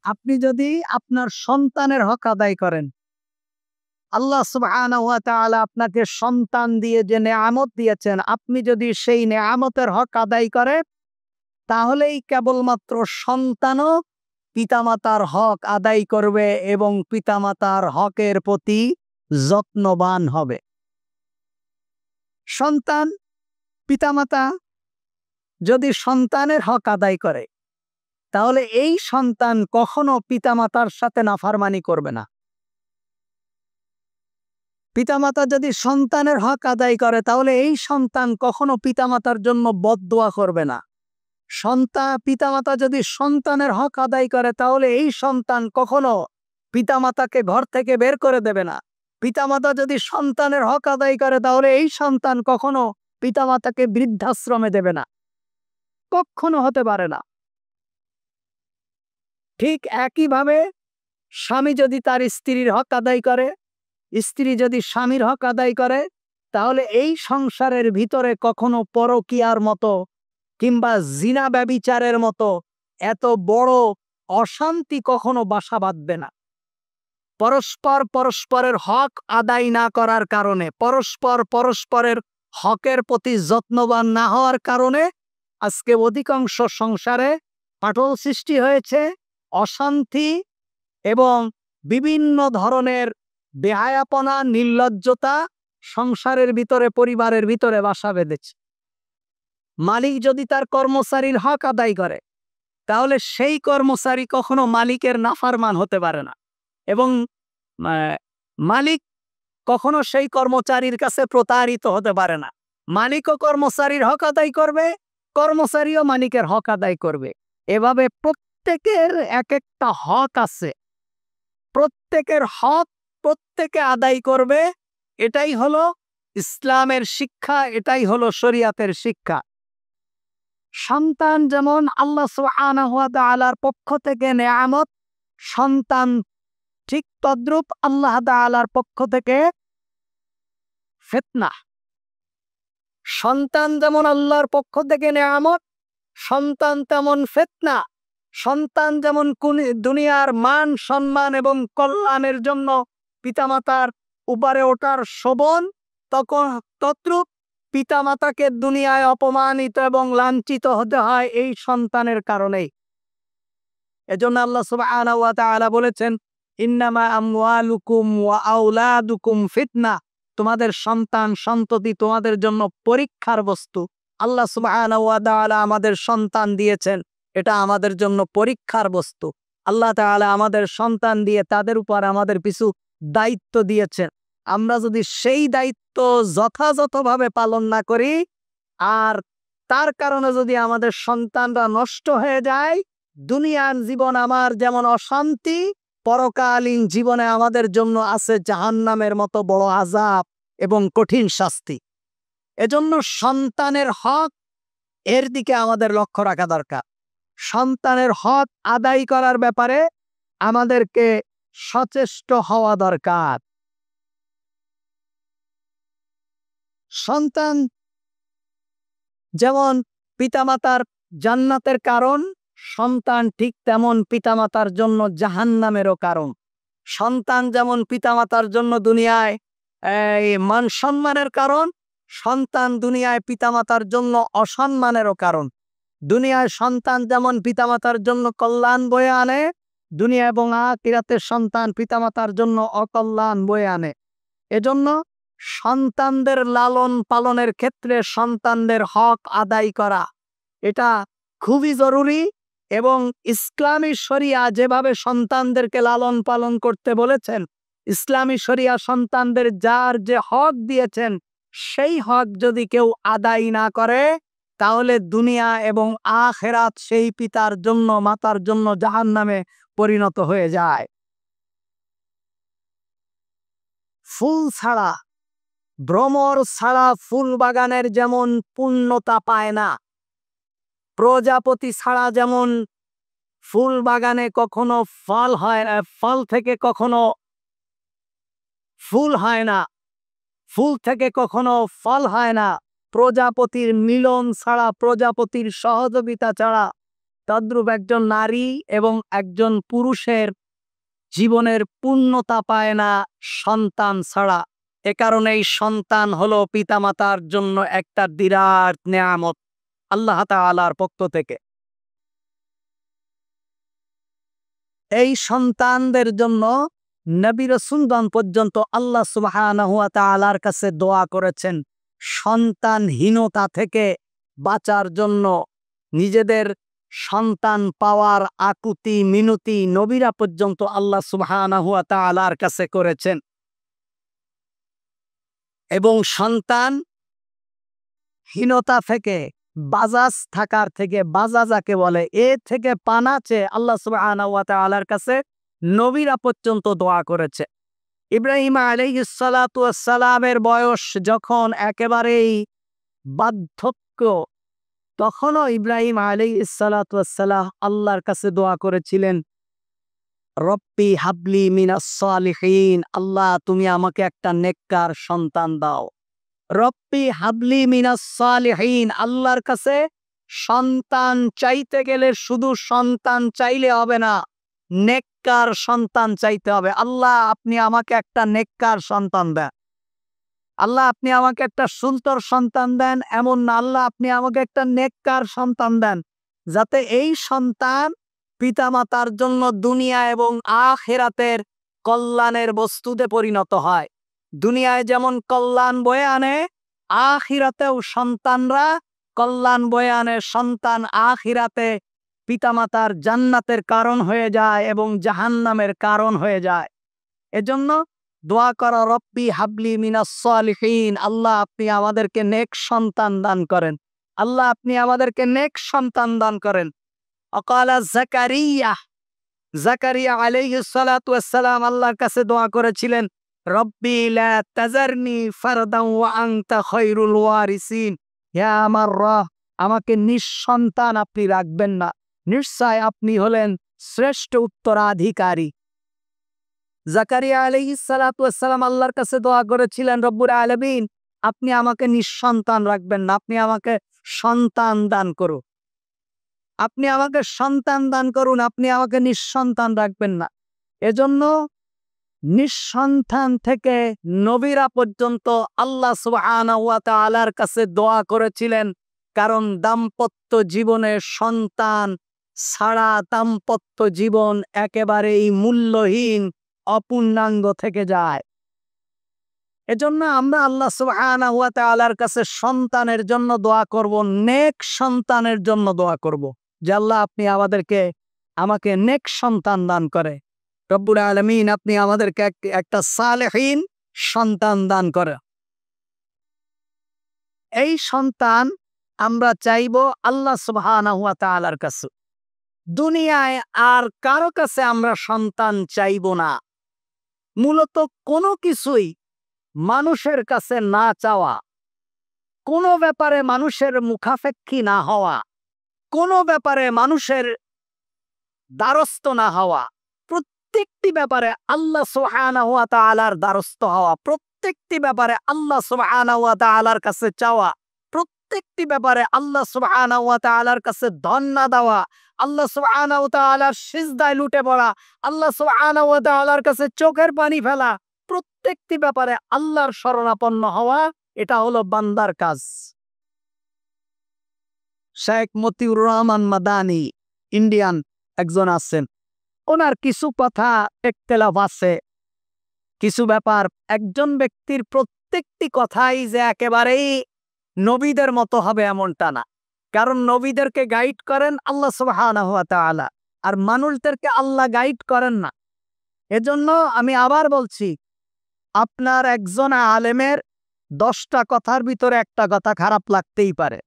আপনি যদি আপনার সন্তানের হক আদায় করেন, আল্লাহ সুবহানাহু ওয়া তাআলা আপনাকে সন্তান দিয়ে যে নেয়ামত দিয়েছেন, আপনি যদি সেই নেয়ামতের হক আদায় করেন, তাহলেই কেবলমাত্র সন্তানও পিতামাতার হক আদায় করবে এবং পিতামাতার হকের প্রতি যত্নবান হবে। সন্তান, পিতামাতা যদি সন্তানের হক আদায় করে, তাহলে এই সন্তান কখনো পিতামাতার সাথে নাফরমানি করবে না। পিতামাতা যদি সন্তানের হক আদায় করে, তাহলে এই সন্তান কখনো পিতামাতার জন্য বদদোয়া করবে না। পিতামাতা যদি সন্তানের হক আদায় করে, তাহলে এই সন্তান কখনো পিতামাতাকে ঘর থেকে বের করে দেবে না। পিতামাতা যদি সন্তানের হক আদায় করে, তাহলে এই সন্তান কখনো পিতামাতাকে বৃদ্ধাশ্রমে দেবে না, কখনো হতে পারে না। ঠিক একইভাবে স্বামী যদি তার স্ত্রীর হক আদায় করে, স্ত্রী যদি স্বামীর হক আদায় করে, তাহলে এই সংসারের ভিতরে কখনো পরকীয়ার মতো কিংবা জিনা ব্যভিচারের মতো এত বড় অশান্তি কখনো বাসা বাঁধবে না। পরস্পরের হক আদায় না করার কারণে, পরস্পরের হকের প্রতি যত্নবান না হওয়ার কারণে আজকে অধিকাংশ সংসারে ফাটল সৃষ্টি হয়েছে, অশান্তি এবং বিভিন্ন ধরনের বেহায়াপনা, নির্লজ্জতা সংসারের ভিতরে, পরিবারের ভিতরে বাসা বেঁধেছে। মালিক যদি তার কর্মচারীর হক আদায় করে, তাহলে সেই কর্মচারী কখনো মালিকের নাফরমান হতে পারে না এবং মালিক কখনো সেই কর্মচারীর কাছে প্রতারিত হতে পারে না। মালিকও কর্মচারীর হক আদায় করবে, কর্মচারীও মালিকের হক আদায় করবে। এভাবে প্রত্যেকের এক একটা হক আছে, প্রত্যেকের হক প্রত্যেকে আদায় করবে। এটাই হলো ইসলামের শিক্ষা, এটাই হলো শরিয়াতের শিক্ষা। সন্তান যেমন আল্লাহ সুবহানাহু ওয়া তাআলার পক্ষ থেকে নেয়ামত, সন্তান ঠিক তদ্রূপ আল্লাহ তাআলার পক্ষ থেকে ফিতনা। সন্তান যেমন আল্লাহর পক্ষ থেকে নেয়ামত, সন্তান তেমন ফিতনা। সন্তান যেমন দুনিয়ার মান সম্মান এবং কল্যাণের জন্য পিতামাতার উপরে ওঠার শোভন, তদ্রূপ পিতামাতাকে দুনিয়ায় অপমানিত এবং লাঞ্ছিত হতে হয় এই সন্তানের কারণেই। এজন্য আল্লাহ সুবহানাহু ওয়া তাআলা বলেছেন, ইন্নামা আমওয়ালুকুম ওয়া আওলাদুকুম ফিতনা। তোমাদের সন্তান সন্ততি তোমাদের জন্য পরীক্ষার বস্তু। আল্লাহ সুবহানাহু ওয়া তাআলা আমাদের সন্তান দিয়েছেন, এটা আমাদের জন্য পরীক্ষার বস্তু। আল্লাহ তাআলা আমাদের সন্তান দিয়ে তাদের উপর আমাদের কিছু দায়িত্ব দিয়েছেন। আমরা যদি সেই দায়িত্ব যথাযথভাবে পালন না করি, আর তার কারণে যদি আমাদের সন্তানরা নষ্ট হয়ে যায়, দুনিয়ার জীবন আমার যেমন অশান্তি, পরকালীন জীবনে আমাদের জন্য আছে জাহান্নামের মতো বড় আযাব এবং কঠিন শাস্তি। এজন্য সন্তানের হক, এর দিকে আমাদের লক্ষ্য রাখা দরকার। সন্তানের হক আদায় করার ব্যাপারে আমাদেরকে সচেষ্ট হওয়া দরকার। সন্তান যেমন পিতামাতার জান্নাতের কারণ, সন্তান ঠিক তেমন পিতামাতার জন্য জাহান্নামেরও কারণ। সন্তান যেমন পিতামাতার জন্য দুনিয়ায় মান সম্মানের কারণ, সন্তান দুনিয়ায় পিতামাতার জন্য অসম্মানেরও কারণ। দুনিয়ায় সন্তান যেমন পিতামাতার জন্য কল্যাণ বয়ে আনে, দুনিয়া এবং আখিরাতের সন্তান পিতামাতার জন্য অকল্যাণ বয়ে আনে। এজন্য সন্তানদের লালন পালনের ক্ষেত্রে সন্তানদের হক আদায় করা এটা খুবই জরুরি। এবং ইসলামী শরিয়া যেভাবে সন্তানদেরকে লালন পালন করতে বলেছেন, ইসলামী শরিয়া সন্তানদের যার যে হক দিয়েছেন, সেই হক যদি কেউ আদায় না করে, তাহলে দুনিয়া এবং আখিরাত সেই পিতার জন্য, মাতার জন্য জাহান্নামে পরিণত হয়ে যায়। ফুল ছাড়া, ভ্রমর ছাড়া ফুল বাগানের যেমন পূর্ণতা পায় না, প্রজাপতি ছাড়া যেমন ফুল বাগানে কখনো ফল হয় না, ফল থেকে কখনো ফুল হয় না, ফুল থেকে কখনো ফল হয় না, প্রজাপতির মিলন ছাড়া, প্রজাপতির সহযোগিতা ছাড়া তদ্রূপ একজন নারী এবং একজন পুরুষের জীবনের পূর্ণতা পায় না সন্তান ছাড়া। এ কারণেই সন্তান হলো পিতামাতার জন্য একটা বিরাট নেয়ামত আল্লাহ তাআলার পক্ষ থেকে। এই সন্তানদের জন্য নবী রাসূলগণ পর্যন্ত আল্লাহ সুবহানাহু ওয়া তাআলার কাছে দোয়া করেছেন সন্তানহীনতা থেকে বাঁচার জন্য। নিজেদের সন্তান পাওয়ার আকুতি মিনতি নবীরা পর্যন্ত আল্লাহ সুবহানাহু ওয়া তাআলার কাছে করেছেন। এবং সন্তানহীনতা থেকে বাজাজ থাকার থেকে, বাজা যাকে বলে, এ থেকে পানা চেয়ে আল্লাহ সুবহানাহু ওয়া তাআলার কাছে নবীরা পর্যন্ত দোয়া করেছে। ইব্রাহিম আলাইহিস সালাতু ওয়াস সালামের বয়স যখন একেবারেই বার্ধক্য, তখনও ইব্রাহিম আলাইহিস সালাতু ওয়াস সালাম আল্লাহর কাছে দোয়া করেছিলেন, রব্বি হাবলি মিনাস সালিহিন, আল্লাহ তুমি আমাকে একটা নেককার সন্তান দাও। রব্বি হাবলি মিনাস সালিহিন, আল্লাহর কাছে সন্তান চাইতে গেলে শুধু সন্তান চাইলে হবে না, নেককার সন্তান চাইতে হবে। আল্লাহ আপনি আমাকে একটা নেককার সন্তান দেন। আল্লাহ আপনি আমাকে একটা সুন্দর সন্তান দেন এমন না, আল্লাহ আপনি আমাকে একটা নেককার সন্তান দেন, যাতে এই সন্তান পিতামাতার জন্য দুনিয়া এবং আখিরাতের কল্যাণের বস্তুতে পরিণত হয়। দুনিয়ায় যেমন কল্যাণ বয়ে আনে, আখিরাতেও সন্তানরা কল্যাণ বয়ে আনে। সন্তান আখিরাতে পিতামাতার জান্নাতের কারণ হয়ে যায় এবং জাহান্নামের কারণ হয়ে যায়। এজন্য দোয়া করা, রব্বি হাবলি মিনাস সালিহিন, আল্লাহ আপনি আমাদেরকে নেক সন্তান দান করেন, আল্লাহ আপনি আমাদেরকে নেক সন্তান দান করেন। অকালা জাকারিয়া আলাইহিস সালাতু ওয়াস সালাম আল্লাহর কাছে দোয়া করেছিলেন, রব্বি লা তাজারনি ফারদান ওয়া আনতা খায়রুল ওয়ারিসিন, হে আমার রব আমাকে নিঃসন্তান আপনি রাখবেন না, নিশ্চয় আপনি হলেন শ্রেষ্ঠ উত্তরাধিকারী। জাকারিয়া আলাইহিস সালাতু ওয়াস সালাম আল্লাহর কাছে দোয়া করেছিলেন, রব্বুল আলামিন আপনি আমাকে নিঃসন্তান রাখবেন না, আপনি আমাকে সন্তান দান করুন, আপনি আমাকে সন্তান দান করুন, আপনি আমাকে নিঃসন্তান রাখবেন না। এজন্য নিঃসন্তান থেকে নবীরা পর্যন্ত আল্লাহ সুবহানাহু ওয়া তাআলার কাছে দোয়া করেছিলেন, কারণ দাম্পত্য জীবনে সন্তান ছাড়া দাম্পত্য জীবন একেবারেই মূল্যহীন, অপূর্ণাঙ্গ থেকে যায়। এজন্য আমরা আল্লাহ সুবহানাহু ওয়া তাআলার কাছে সন্তানের জন্য দোয়া করব, নেক সন্তানের জন্য দোয়া করব, যে আল্লাহ আপনি আমাকে নেক সন্তান দান করে। রব্বুল আলামিন আপনি আমাদেরকে একটা সালেহীন সন্তান দান করে। এই সন্তান আমরা চাইব আল্লাহ সুবহানাহু ওয়া তাআলার কাছে। দুনিয়ায় আর কারো কাছে আমরা সন্তান চাইব না। মূলত কোনো কিছুই মানুষের কাছে না চাওয়া, কোনো ব্যাপারে মানুষের মুখাপেক্ষী না হওয়া, কোনো ব্যাপারে মানুষের দ্বারস্থ না হওয়া, প্রত্যেকটি ব্যাপারে আল্লাহ সুবহানাহু ওয়া তাআলার দ্বারস্থ হওয়া, প্রত্যেকটি ব্যাপারে আল্লাহ সুবহানাহু ওয়া তাআলার কাছে চাওয়া, প্রত্যেকটি ব্যাপারে আল্লাহ সুবহানাহু ওয়া তাআলার কাছে ধন্না দেওয়া, আল্লাহ সুবহানাহু ওয়া তাআলার সিজদায় লুটে পড়া, আল্লাহ সুবহানাহু ওয়া তাআলার কাছে চোখের পানি ফেলা, প্রত্যেকটি ব্যাপারে আল্লাহর শরণাপন্ন হওয়া, এটা হলো বান্দার কাজ। শেখ মতিউর রহমান মাদানী ইন্ডিয়ান একজন আছেন, ওনার কিছু কথা ইখতিলাফ আছে, কিছু ব্যাপার। একজন ব্যক্তির প্রত্যেকটি কথাই যে একেবারেই নবীদের মতো হবে এমনটা না, কারণ নবীদেরকে গাইড করেন আল্লাহ সুবহানাহু ওয়া তাআলা, আর মানুষদেরকে আল্লাহ গাইড করেন না। এজন্য আমি আবার বলছি, আপনার একজন আলেমের 10টা কথার ভিতরে একটা কথা খারাপ লাগতেই পারে,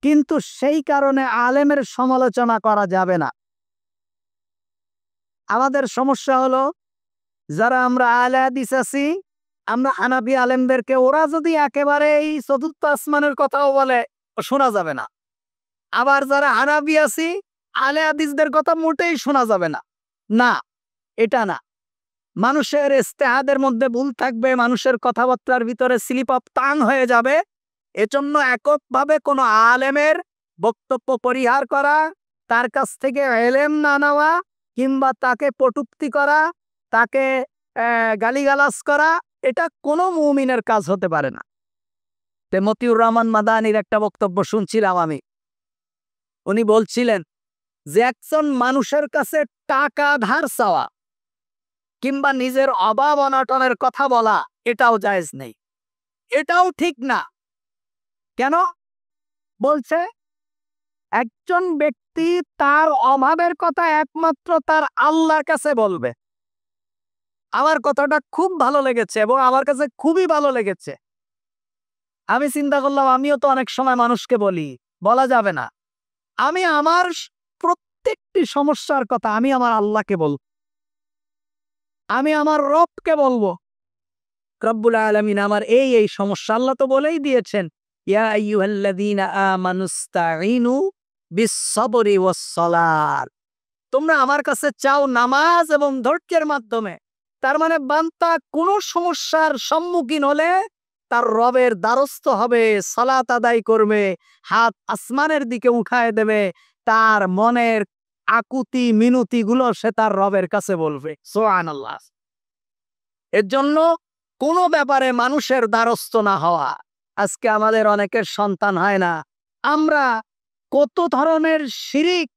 কিন্তু সেই কারণে আলেমের সমালোচনা করা যাবে না। আমাদের সমস্যা হলো, যারা আমরা আহলে হাদিস আছি, আমরা হানাফি আলেমদেরকে ওরা যদি একেবারে এই চতুর্থ আসমানের কথাও বলে, শোনা যাবে না। আবার যারা হানাফি আছি, আহলে হাদিসদের কথা মোটেই শোনা যাবে না। না, এটা না। মানুষের ইজতিহাদের মধ্যে ভুল থাকবে, মানুষের কথাবার্তার ভিতরে স্লিপ অফ টাং হয়ে যাবে। এজন্য এককভাবে কোনো আলেমের বক্তব্য পরিহার করা তার কাছ থেকে এলেম না নেওয়া কিংবা তাকে কটূক্তি করা, তাকে গালিগালাজ করা, এটা কোনো মুমিনের কাজ হতে পারে না। মতিউর রহমান মাদানির একটা বক্তব্য শুনছিলাম আমি। উনি বলছিলেন যে একজন মানুষের কাছে টাকা ধার চাওয়া কিংবা নিজের অভাব অনটনের কথা বলা এটাও জায়েজ নেই, এটাও ঠিক না। কেন? বলছে একজন ব্যক্তি তার অভাবের কথা একমাত্র তার আল্লাহর কাছে বলবে। আমার কথাটা খুব ভালো লেগেছে এবং আমার কাছে খুবই ভালো লেগেছে। আমি চিন্তা করলাম আমিও তো অনেক সময় মানুষকে বলি, বলা যাবে না। আমি আমার প্রত্যেকটি সমস্যার কথা আমি আমার আল্লাহকে বলবো, আমি আমার রবকে বলবো। রব্বুল আলামিন আমার এই সমস্যা, আল্লাহ তো বলেই দিয়েছেন, ইয়া আইয়ুহাল্লাযীনা আমানুস্তাঈনু বিস-সাবরি ওয়াস-সালাত। তোমরা আমার কাছে চাও নামাজ এবং ধৈর্যের মাধ্যমে। তার মানে বান্দা কোন সমস্যার সম্মুখীন হলে তার রবের দ্বারস্থ হবে, সালাত আদায় করবে, হাত আসমানের দিকে উঠায় দেবে, তার মনের আকুতি মিনতি গুলো সে তার রবের কাছে বলবে। সুবহানাল্লাহ। এর জন্য কোনো ব্যাপারে মানুষের দ্বারস্থ না হওয়া। আজকে আমাদের অনেকের সন্তান হয় না, আমরা কত ধরনের শিরিক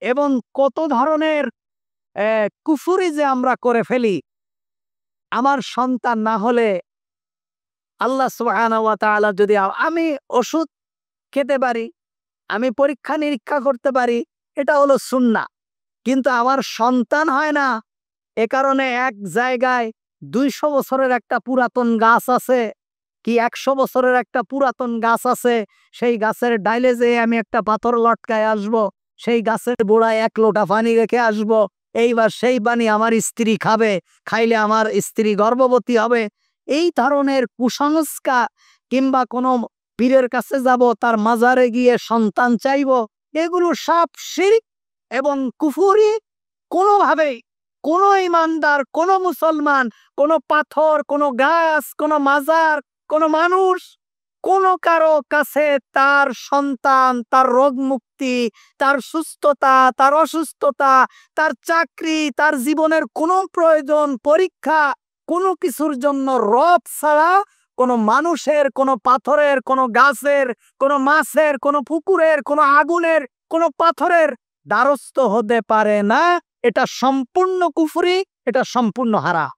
এবং কত ধরনের কুফরি যে আমরা করে ফেলি। আমার সন্তান না হলে আল্লাহ সুবহানাহু ওয়া তাআলা যদি আমি ওষুধ খেতে পারি, আমি পরীক্ষা নিরীক্ষা করতে পারি, এটা হলো সুন্নাহ। কিন্তু আমার সন্তান হয় না, এ কারণে এক জায়গায় 200 বছরের একটা পুরাতন গাছ আছে কি 100 বছরের একটা পুরাতন গাছ আছে, সেই গাছের ডাইলে যেয়ে আমি একটা পাথর লটকায় আসব, সেই গাছের গোড়ায় 1 লোটা পানি রেখে আসব, এইবার সেই পানি আমার স্ত্রী খাবে, খাইলে আমার স্ত্রী গর্ভবতী হবে। এই ধরনের কুসংস্কার কিংবা কোনো পীরের কাছে যাব, তার মাজারে গিয়ে সন্তান চাইব, এগুলো সব শিরক এবং কুফরি। কোনোভাবেই কোনো ইমানদার, কোনো মুসলমান, কোনো পাথর, কোনো গাছ, কোনো মাজার, কোনো মানুষ, কোনো কারো কাছে তার সন্তান, তার রোগ মুক্তি, তার সুস্থতা, তার অসুস্থতা, তার চাকরি, তার জীবনের কোনো প্রয়োজন, পরীক্ষা, কোনো কিছুর জন্য রব ছাড়া কোনো মানুষের, কোনো পাথরের, কোনো গাছের, কোনো মাছের, কোনো পুকুরের, কোনো আগুনের, কোনো পাথরের দ্বারস্থ হতে পারে না। এটা সম্পূর্ণ কুফরি, এটা সম্পূর্ণ হারাম।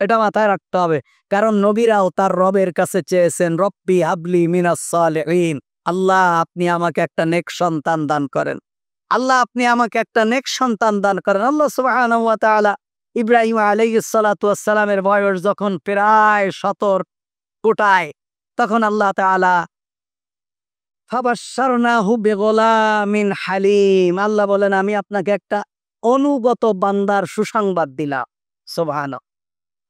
এটা মাথায় রাখতে হবে। কারণ নবীরাও তার রবের কাছে চেয়েছেন, রব্বি হাবলি মিনাস সালিহিন, আল্লাহ আপনি আমাকে একটা নেক সন্তান দান করেন, আল্লাহ আপনি আমাকে একটা নেক সন্তান দান করেন। আল্লাহ সুবহানাহু ওয়া তাআলা ইব্রাহিম আলাইহিস সালাতু ওয়াস সালামের বয়স যখন প্রায় 70 কোটায়, তখন আল্লাহ তাআলা ফাবাশশারনাহু বিগুলামিন হালিম, আল্লাহ বলেন আমি আপনাকে একটা অনুগত বান্দার সুসংবাদ দিলাম। সুবহানাল্লাহ।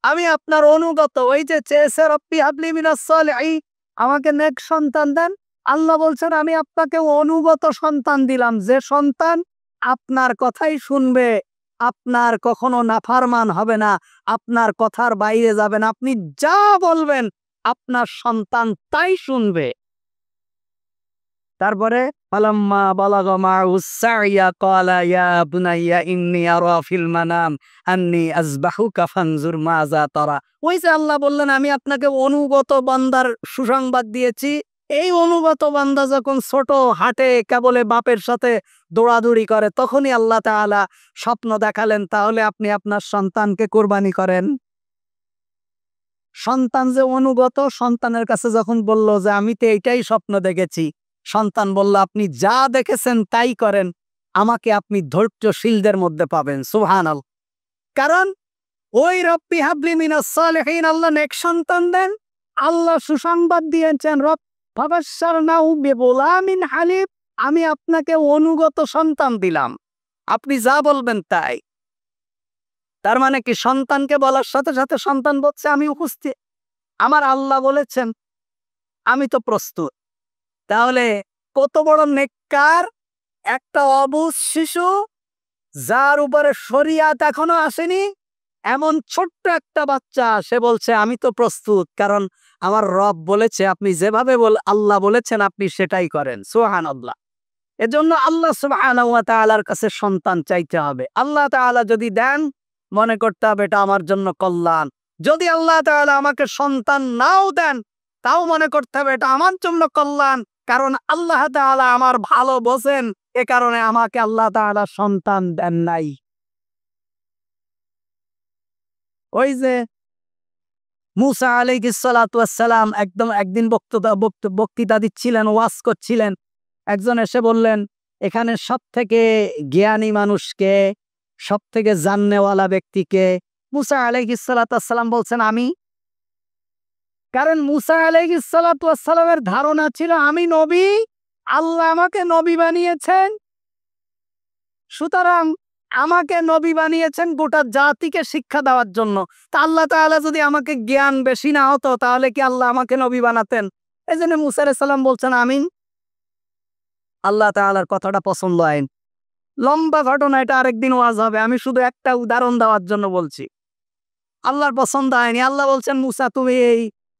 আমি আপনার অনুগত, ওই যে চেয়েছে রব্বি হাবলি মিনাস সালিহিন, আমাকে নেক সন্তান দেন, আল্লাহ বলছেন আমি আপনাকে অনুগত সন্তান দিলাম, যে সন্তান আপনার কথাই শুনবে, আপনার কখনো নাফরমান হবে না, আপনার কথার বাইরে যাবে না, আপনি যা বলবেন আপনার সন্তান তাই শুনবে। তারপরে ফালাম্মা বালাগা মা'হুস সা'য়া ক্বালা ইয়া বুনাইয়া ইন্নী আরা ফিল মানাম আন্নী আযবাহুকা ফানজুর মাযা তারা। ওই যে আল্লাহ বললেন আমি আপনাকে অনুগত বান্দার সুসংবাদ দিয়েছি। এই অনুগত বান্দা যখন ছোট হাটে কেবলে বাপের সাথে দৌড়াদৌড়ি করে, তখনই আল্লাহ তাআলা স্বপ্ন দেখালেন, তাহলে আপনি আপনার সন্তানকে কোরবানি করেন। সন্তান যে অনুগত, সন্তানের কাছে যখন বলল যে আমি তো এইটাই স্বপ্ন দেখেছি, সন্তান বলল আপনি যা দেখেছেন তাই করেন, আমাকে আপনি ধৈর্যশীলদের মধ্যে পাবেন। সুবহানাল্লাহ। কারণ ওই রব্বি হাবলি মিনাস সালিহিন, আল্লাহ নেক সন্তান দেন, আল্লাহ সুসংবাদ দিয়েছেন, রব ফাবাশশারনাহু বিগুলামিন হালিম, আমি আপনাকে অনুগত সন্তান দিলাম, আপনি যা বলবেন তাই। তার মানে কি সন্তানকে বলার সাথে সাথে সন্তান বলছে আমি উপস্থিত, আমার আল্লাহ বলেছেন, আমি তো প্রস্তুত। তাহলে কত বড় নেককার একটা অবুঝ শিশু, যার উপরে শরিয়াত এখনো আসেনি, এমন ছোট্ট একটা বাচ্চা, সে বলছে আমি তো প্রস্তুত, কারণ আমার রব বলেছে, আপনি যেভাবে আল্লাহ বলেছেন আপনি সেটাই করেন। সুবহানাল্লাহ। এজন্য আল্লাহ সুবহানাহু ওয়া তাআলার কাছে সন্তান চাইতে হবে। আল্লাহ তাআলা যদি দেন, মনে করতে হবে এটা আমার জন্য কল্যাণ। যদি আল্লাহ তাআলা আমাকে সন্তান নাও দেন, তাও মনে করতে হবে এটা আমার জন্য কল্যাণ। কারণ আল্লাহ তাআলা আমার ভালো বোঝেন, এ কারণে আমাকে আল্লাহ তাআলা সন্তান দেন নাই। ওই যে মুসা আলাইহিস সালাতু ওয়াস সালাম একদম একদিন বক্তৃতা দিচ্ছিলেন, ওয়াজ করছিলেন। একজন এসে বললেন, এখানে সবথেকে জ্ঞানী মানুষকে, সবথেকে জাননেওয়ালা ব্যক্তিকে? মুসা আলাইহিস সালাতু ওয়াস সালাম বলছেন, আমি। কারণ মুসা আলাইহিস সালাতু ওয়াস সালামের ধারণা ছিল আমি নবী, আল্লাহ আমাকে নবী বানিয়েছেন। সুতরাং আমাকে নবী বানিয়েছেন গোটা জাতিকে শিক্ষা দেওয়ার জন্য। তা আল্লাহ তাআলা যদি আমাকে জ্ঞান বেশি না হতো, তাহলে কি আল্লাহ আমাকে নবী বানাতেন? এই জন্য মুসা আলাইহিস সালাম বলছেন আমিন। আল্লাহ তাআলার কথাটা পছন্দ হয়। লম্বা ঘটনা, এটা আরেকদিন ওয়াজ হবে। আমি শুধু একটা উদাহরণ দেওয়ার জন্য বলছি। আল্লাহর পছন্দ হয়নি। আল্লাহ বলছেন, মুসা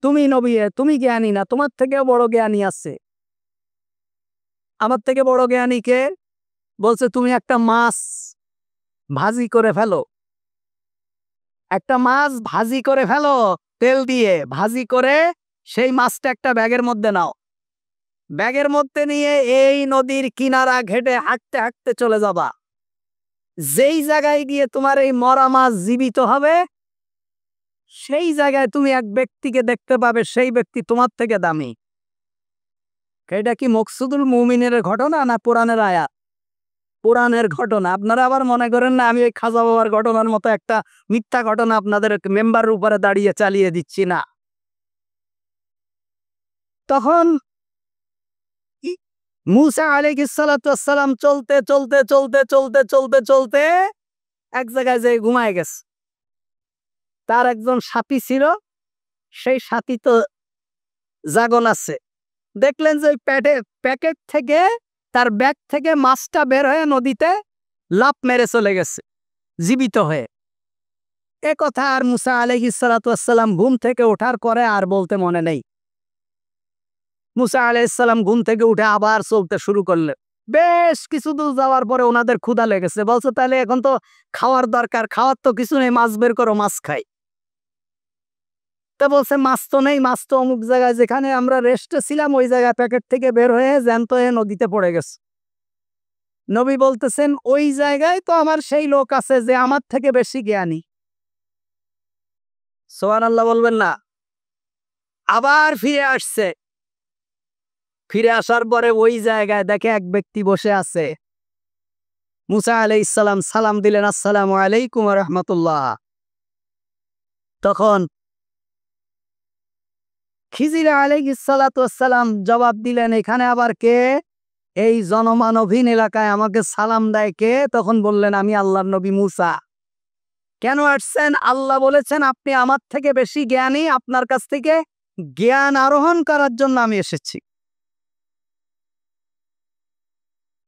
তুমি নবী, তুমি জ্ঞানী না, তোমার থেকেও বড় জ্ঞানী আছে। আমার থেকে বড় জ্ঞানী কে? বলছে তুমি একটা মাছ ভাজি করে ফেলো। একটা মাছ ভাজি করে ফেলো, তেল দিয়ে ভাজি করে সেই মাছটা একটা ব্যাগের মধ্যে নাও। ব্যাগের মধ্যে নিয়ে এই নদীর কিনারা ঘেটে হাঁটতে হাঁটতে চলে যাবা। যেই জায়গায় গিয়ে তোমার এই মরা মাছ জীবিত হবে, সেই জায়গায় তুমি এক ব্যক্তিকে দেখতে পাবে, সেই ব্যক্তি তোমার থেকে দামি। এটা কি মকসুদুল মুমিনের ঘটনা না কোরআনের আয়াত? কোরআনের ঘটনা। আপনারা আবার মনে করেন না আমি ওই খাজা বাবার ঘটনার মতো একটা মিথ্যা ঘটনা আপনাদের মেম্বারের উপরে দাঁড়িয়ে চালিয়ে দিচ্ছি না। তখন মুসা আলাইহিস সালাতু ওয়াস সালাম চলতে চলতে চলতে চলতে চলতে চলতে এক জায়গায় যেয়ে ঘুমায় গেছে। তার একজন সাথী ছিল, সেই সাথী তো জাগন আছে। দেখলেন যে ওই প্যাকেট থেকে, তার ব্যাগ থেকে মাছটা বের হয়ে নদীতে লাফ মেরে চলে গেছে জীবিত হয়ে। এ কথা আর মুসা আলাইহিস সালাতু ওয়াস সালাম ঘুম থেকে ওঠার পরে আর বলতে মনে নেই। মুসা আলাইহিস সালাম ঘুম থেকে উঠে আবার চলতে শুরু করলেন। বেশ কিছু দূর যাওয়ার পরে ওনাদের ক্ষুধা লেগেছে। বলছে তাহলে এখন তো খাওয়ার দরকার, খাওয়ার তো কিছু নেই, মাছ বের করো, মাছ খাই। তা বলছে মাছ তো নেই, মাছ তো অমুক জায়গায় যেখানে আমরা রেস্টে ছিলাম ওই জায়গায় প্যাকেট থেকে বের হয়ে জ্যান্ত হয়ে নদীতে পড়ে গেছে। নবী বলতেছেন ওই জায়গায় তো আমার সেই লোক আছে যে আমার থেকে বেশি জ্ঞানী। সুবহানাল্লাহ বলবেন না? আবার ফিরে আসছে। ফিরে আসার পরে ওই জায়গায় দেখে এক ব্যক্তি বসে আছে। মুসা আলাইহিস সালাম সালাম দিলেন, আসসালামু আলাইকুম ওয়া রাহমাতুল্লাহ। তখন খিজির আলাইহিস সালাতু ওয়াস সালাম জবাব দিলেন, এখানে আবার কে? এই জনমানবহীন এলাকায় আমাকে সালাম দেয় কে? তখন বললেন, আমি আল্লাহর নবী মুসা। কেন আসছেন? আল্লাহ বলেছেন আপনি আমার থেকে বেশি জ্ঞানী, আপনার কাছ থেকে জ্ঞান আরোহণ করার জন্য আমি এসেছি।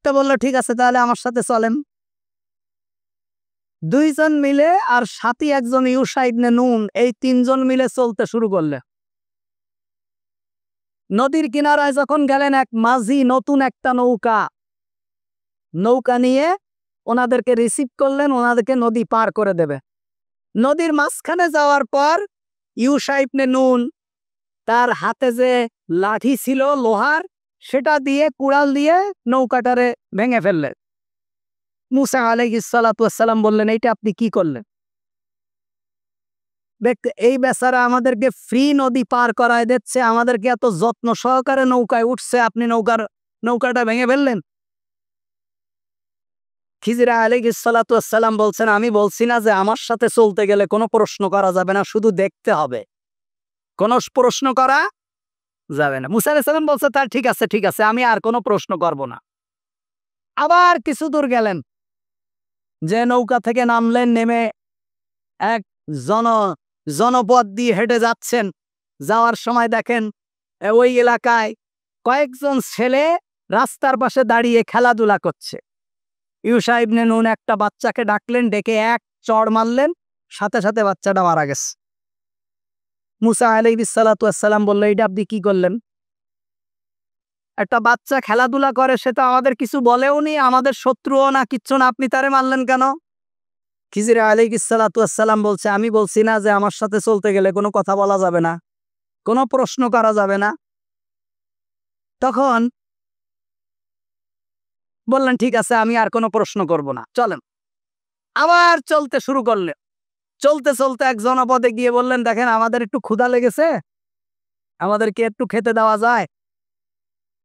তো বললো ঠিক আছে, তাহলে আমার সাথে চলেন। দুইজন মিলে আর সাথী একজন ইউশা ইবনে নুন, এই তিনজন মিলে চলতে শুরু করলেন। নদীর কিনারায় যখন গেলেন, এক মাঝি নতুন একটা নৌকা নিয়ে ওনাদেরকে রিসিভ করলেন, ওনাদেরকে নদী পার করে দেবে। নদীর মাঝখানে যাওয়ার পর ইউশা ইবনে নুন তার হাতে যে লাঠি ছিল লোহার, সেটা দিয়ে কুড়াল দিয়ে নৌকাটারে ভেঙে ফেললেন। মুসা আলাইহিস সালাতু ওয়াস সালাম বললেন, এইটা আপনি কি করলেন? দেখতে এই বেচারা আমাদেরকে ফ্রি নদী পার করায় দিচ্ছে, আমাদেরকে এত যত্ন সহকারে নৌকায় উঠছে, আপনি নৌকাটা ভেঙে ফেললেন। খিজির আলাইহিস সালাতু ওয়াস সালাম বলছেন, আমি বলছি না যে আমার সাথে চলতে গেলে কোনো প্রশ্ন করা যাবে না, শুধু দেখতে হবে, কোনো প্রশ্ন করা যাবে না। মুসা আলাইহিস সালাম বলছে, তার ঠিক আছে ঠিক আছে, আমি আর কোনো প্রশ্ন করব না। আবার কিছু দূর গেলেন, যে নৌকা থেকে নামলেন, নেমে এক জনপদ দিয়ে হেঁটে যাচ্ছেন। যাওয়ার সময় দেখেন ওই এলাকায় কয়েকজন ছেলে রাস্তার পাশে দাঁড়িয়ে খেলাধুলা করছে। ইউশা ইবনে নুন একটা বাচ্চাকে ডাকলেন, ডেকে এক চড় মারলেন, সাথে সাথে বাচ্চাটা মারা গেছে। মুসা আলাইহিস সালাতু ওয়াস সালাম বলল, এটা আপনি কি করলেন? একটা বাচ্চা খেলাধুলা করে, সে তো আমাদের কিছু বলেও নি, আমাদের শত্রুও না, কিচ্ছু না, আপনি তারে মারলেন কেন? খিজির আলাইহিস সালাতু ওয়াস সালাম বলছে, আমি বলছি না যে আমার সাথে চলতে গেলে কোনো কথা বলা যাবে না, কোনো প্রশ্ন করা যাবে না? তখন বললেন ঠিক আছে, আমি আর কোনো প্রশ্ন করব না, চলেন। আবার চলতে শুরু করলেন। চলতে চলতে এক জনপদে গিয়ে বললেন, দেখেন আমাদের একটু ক্ষুধা লেগেছে, আমাদেরকে একটু খেতে দেওয়া যায়?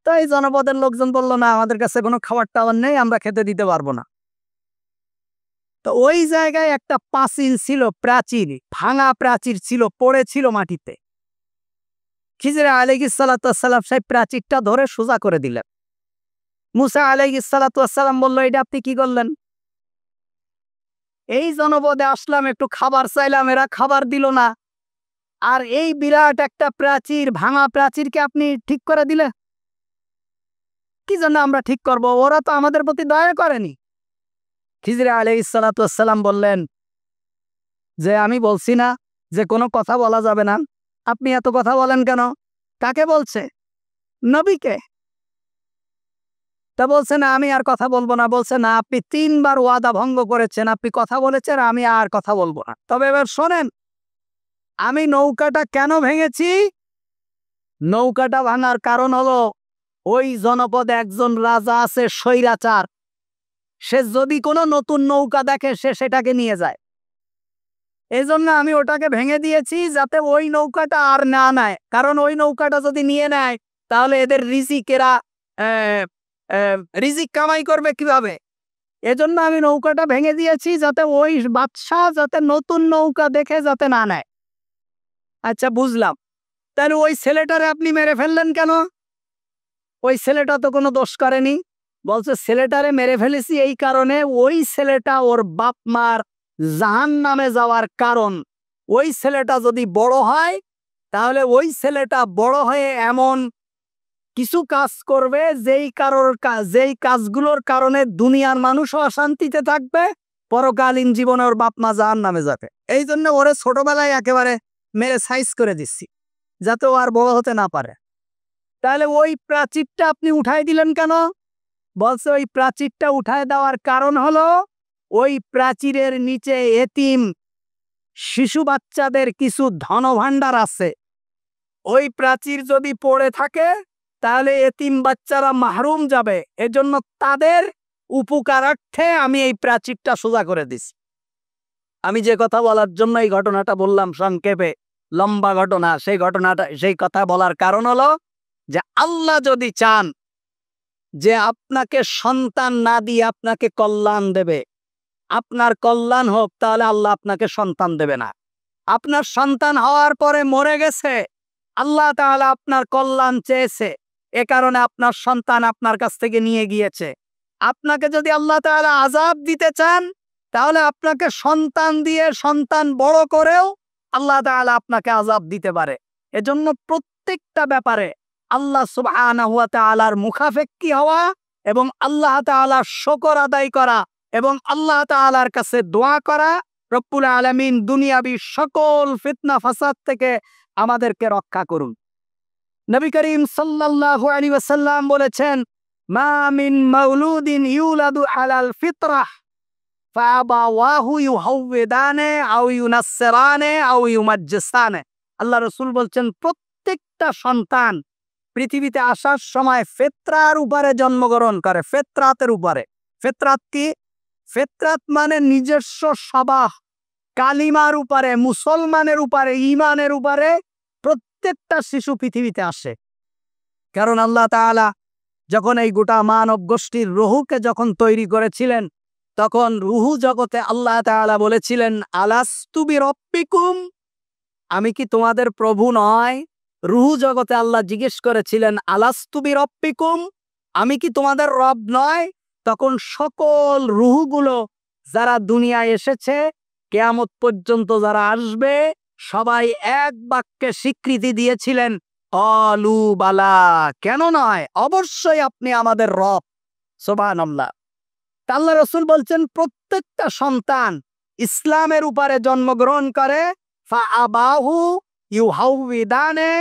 তো এই জনপদের লোকজন বলল, না আমাদের কাছে কোনো খাবার টাবার নেই, আমরা খেতে দিতে পারবো না। তো ওই জায়গায় একটা পাঁচিল ছিল, প্রাচীর, ভাঙা প্রাচীর ছিল, পড়েছিল মাটিতে। খিজির আলাইহিস সালাতু ওয়াস সালাম সেই প্রাচীরটা ধরে সোজা করে দিলেন। মুসা আলাইহিস সালাতু ওয়াস সালাম বলল, এটা আপনি কি করলেন? এই জনপদে আসলাম, একটু খাবার চাইলাম, এরা খাবার দিল না, আর এই বিরাট একটা প্রাচীর, ভাঙা প্রাচীরকে আপনি ঠিক করে দিলে? কি জন্য আমরা ঠিক করব? ওরা তো আমাদের প্রতি দয়া করেনি। খিজির আলাইহিস সালাতু ওয়াস সালাম বললেন যে, আমি বলছি না যে কোনো কথা বলা যাবে না, আপনি এত কথা বলেন কেন? কাকে বলছে? নবীকে। তা বলছে না আমি আর কথা বলবো না। বলছে না, আপনি ৩ বার ওয়াদা ভঙ্গ করেছেন, আপনি কথা বলেছেন, আমি আর কথা বলবো না। তবে এবার শোনেন, আমি নৌকাটা কেন ভেঙেছি? নৌকাটা ভাঙার কারণ হলো, ওই জনপদে একজন রাজা আছে, স্বৈরাচার। সে যদি কোনো নতুন নৌকা দেখে, সে সেটাকে নিয়ে যায়। এই জন্য আমি ওটাকে ভেঙে দিয়েছি, যাতে ওই নৌকাটা আর না নেয়। কারণ ওই নৌকাটা যদি নিয়ে নেয়, তাহলে এদের রিজিকেরা রিজিক কামাই করবে কিভাবে? এজন্য আমি নৌকাটা ভেঙে দিয়েছি, যাতে ওই বাদশাহ যাতে নতুন নৌকা দেখে যাতে না নেয়। আচ্ছা, বুঝলাম। তাহলে ওই ছেলেটারে আপনি মেরে ফেললেন কেন? ওই ছেলেটা তো কোনো দোষ করেনি। বলছে, ছেলেটারে মেরে ফেলেছি এই কারণে, ওই ছেলেটা ওর বাপ মার জাহান্নামে যাওয়ার কারণ। ওই ছেলেটা যদি বড় হয়, তাহলে ওই ছেলেটা বড় হয়ে এমন কিছু কাজ করবে, যেই কাজগুলোর কারণে দুনিয়ার মানুষও অশান্তিতে থাকবে, পরকালীন জীবনে ওর বাপ মা জাহান্নামে যাবে। এই জন্য ওরে ছোটবেলায় একেবারে মেরে সাইজ করে দিচ্ছি, যাতে ও আর বড় হতে না পারে। তাহলে ওই প্রাচীরটা আপনি উঠাই দিলেন কেন? বলছে, ওই প্রাচীরটা উঠায় দেওয়ার কারণ হলো, ওই প্রাচীরের নিচে এতিম শিশু বাচ্চাদের কিছু ধনভাণ্ডার আছে। ওই প্রাচীর যদি পড়ে থাকে, তাহলে এতিম বাচ্চারা মাহরুম যাবে। এজন্য তাদের উপকারার্থে আমি এই প্রাচীরটা সোজা করে দিছি। আমি যে কথা বলার জন্য এই ঘটনাটা বললাম সংক্ষেপে, লম্বা ঘটনা, সেই কথা বলার কারণ হলো যে, আল্লাহ যদি চান যে আপনাকে সন্তান না দিয়ে আপনাকে কল্যাণ দেবে, আপনার কল্যাণ হোক, তাহলে আল্লাহ আপনাকে সন্তান দেবে না। আপনার সন্তান হওয়ার পরে মরে গেছে, আল্লাহ তাআলা আপনার কল্যাণ চেয়েছে, এ কারণে আপনার সন্তান আপনার কাছ থেকে নিয়ে গিয়েছে। আপনাকে যদি আল্লাহ তাআলা আযাব দিতে চান, তাহলে আপনাকে সন্তান দিয়ে, সন্তান বড় করেও আল্লাহ তাআলা আপনাকে আযাব দিতে পারে। এজন্য প্রত্যেকটা ব্যাপারে আল্লাহ সুবহানাহু ওয়া তাআলার মুখাপেক্ষী হওয়া এবং আল্লাহ তাআলার শুকর আদায় করা এবং আল্লাহ তাআলার কাছে দোয়া করা, রব্বুল আলামিন দুনিয়াবী সকল ফিতনা ফাসাদ থেকে আমাদেরকে রক্ষা করুন। নবী করিম সাল্লাল্লাহু আলাইহি ওয়াসাল্লাম বলেছেন, মা মিন মাউলুদিন ইউলাদু আলাল ফিতরাহ ফাআবাওয়াহু ইউহাউওয়িদানে আও ইউনাসসিরানে আও ইউমাজ্জিসানে। আল্লাহ রাসূল বলছেন, প্রত্যেকটা সন্তান পৃথিবীতে আসার সময় ফিতরার উপরে জন্মগ্রহণ করে, ফিতরাতের উপরে। ফিতরাত কি? ফিতরাত মানে নিজস্ব স্বভাব, কালিমার উপরে, মুসলমানের উপরে, ঈমানের উপরে প্রত্যেকটা শিশু পৃথিবীতে আসে। কারণ আল্লাহ তাআলা যখন এই গোটা মানব গোষ্ঠীর রুহকে যখন তৈরি করেছিলেন, তখন রুহু জগতে আল্লাহ তাআলা বলেছিলেন, আলাস্তু বিরব্বিকুম, আমি কি তোমাদের প্রভু নয়? রুহু জগতে আল্লাহ জিজ্ঞেস করেছিলেন, আলাস্তু বিরব্বিকুম, আমি কি তোমাদের রব নয়? তখন সকল রুহুগুলো যারা দুনিয়ায় এসেছে, কিয়ামত পর্যন্ত যারা আসবে, সবাই এক বাক্যে স্বীকৃতি দিয়েছিলেন, ক্বালু বালা, কেন নয়, অবশ্যই আপনি আমাদের রব। সুবহানাল্লাহ। আল্লাহ রাসূল বলছেন, প্রত্যেকটা সন্তান ইসলামের উপরে জন্মগ্রহণ করে, ফাআবাহু ইউহাউওয়িদানে